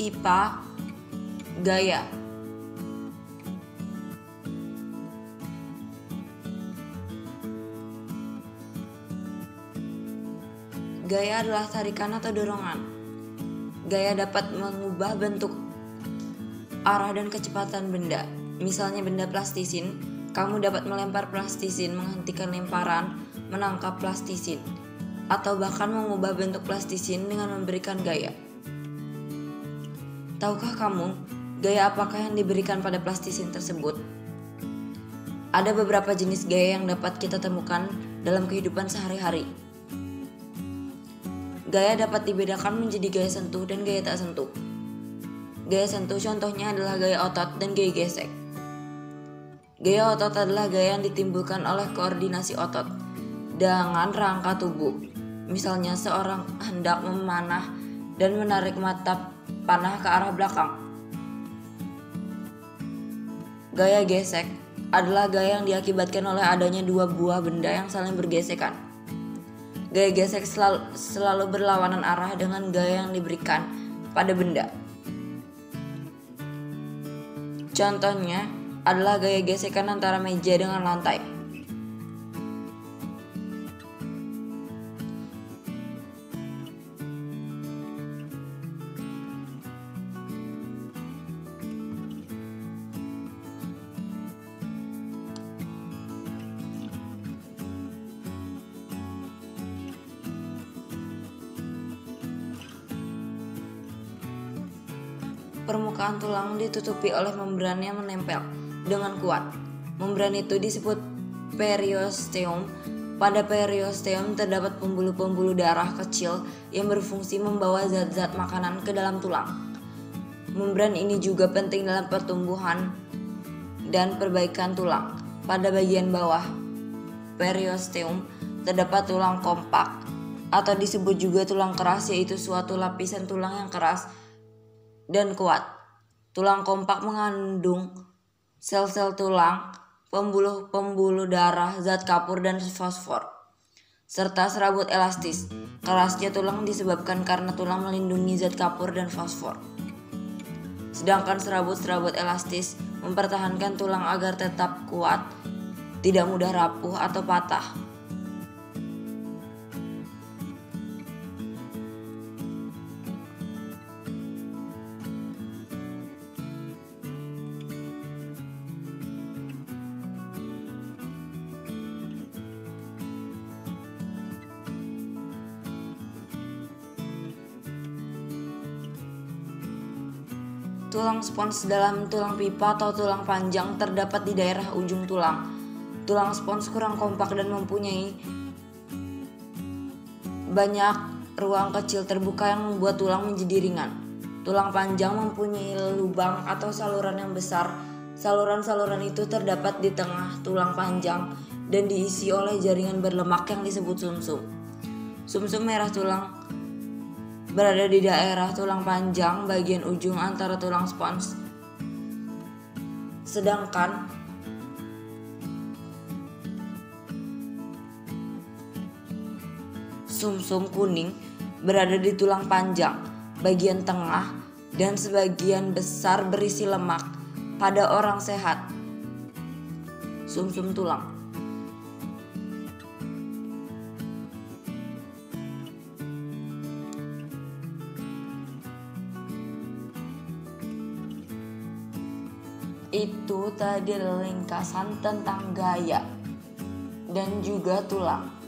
IPA gaya. Gaya adalah tarikan atau dorongan. Gaya dapat mengubah bentuk, arah, dan kecepatan benda. Misalnya benda plastisin, kamu dapat melempar plastisin, menghentikan lemparan, menangkap plastisin, atau bahkan mengubah bentuk plastisin dengan memberikan gaya. Tahukah kamu gaya apakah yang diberikan pada plastisin tersebut? Ada beberapa jenis gaya yang dapat kita temukan dalam kehidupan sehari-hari. Gaya dapat dibedakan menjadi gaya sentuh dan gaya tak sentuh. Gaya sentuh contohnya adalah gaya otot dan gaya gesek. Gaya otot adalah gaya yang ditimbulkan oleh koordinasi otot dengan rangka tubuh. Misalnya seorang hendak memanah dan menarik mata panah ke arah belakang. Gaya gesek adalah gaya yang diakibatkan oleh adanya dua buah benda yang saling bergesekan. Gaya gesek selalu berlawanan arah dengan gaya yang diberikan pada benda. Contohnya adalah gaya gesekan antara meja dengan lantai. Permukaan tulang ditutupi oleh membran yang menempel dengan kuat. Membran itu disebut periosteum. Pada periosteum terdapat pembuluh-pembuluh darah kecil yang berfungsi membawa zat-zat makanan ke dalam tulang. Membran ini juga penting dalam pertumbuhan dan perbaikan tulang. Pada bagian bawah periosteum terdapat tulang kompak atau disebut juga tulang keras, yaitu suatu lapisan tulang yang keras dan kuat. Tulang kompak mengandung sel-sel tulang, pembuluh-pembuluh darah, zat kapur dan fosfor, serta serabut elastis. Kerasnya tulang disebabkan karena tulang melindungi zat kapur dan fosfor. Sedangkan serabut-serabut elastis mempertahankan tulang agar tetap kuat, tidak mudah rapuh atau patah. Tulang spons dalam tulang pipa atau tulang panjang terdapat di daerah ujung tulang. Tulang spons kurang kompak dan mempunyai banyak ruang kecil terbuka yang membuat tulang menjadi ringan. Tulang panjang mempunyai lubang atau saluran yang besar. Saluran-saluran itu terdapat di tengah tulang panjang dan diisi oleh jaringan berlemak yang disebut sumsum. Sumsum merah tulang berada di daerah tulang panjang bagian ujung antara tulang spons. Sedangkan sumsum kuning berada di tulang panjang bagian tengah dan sebagian besar berisi lemak. Pada orang sehat, sumsum tulang itu tadi ringkasan tentang gaya dan juga tulang.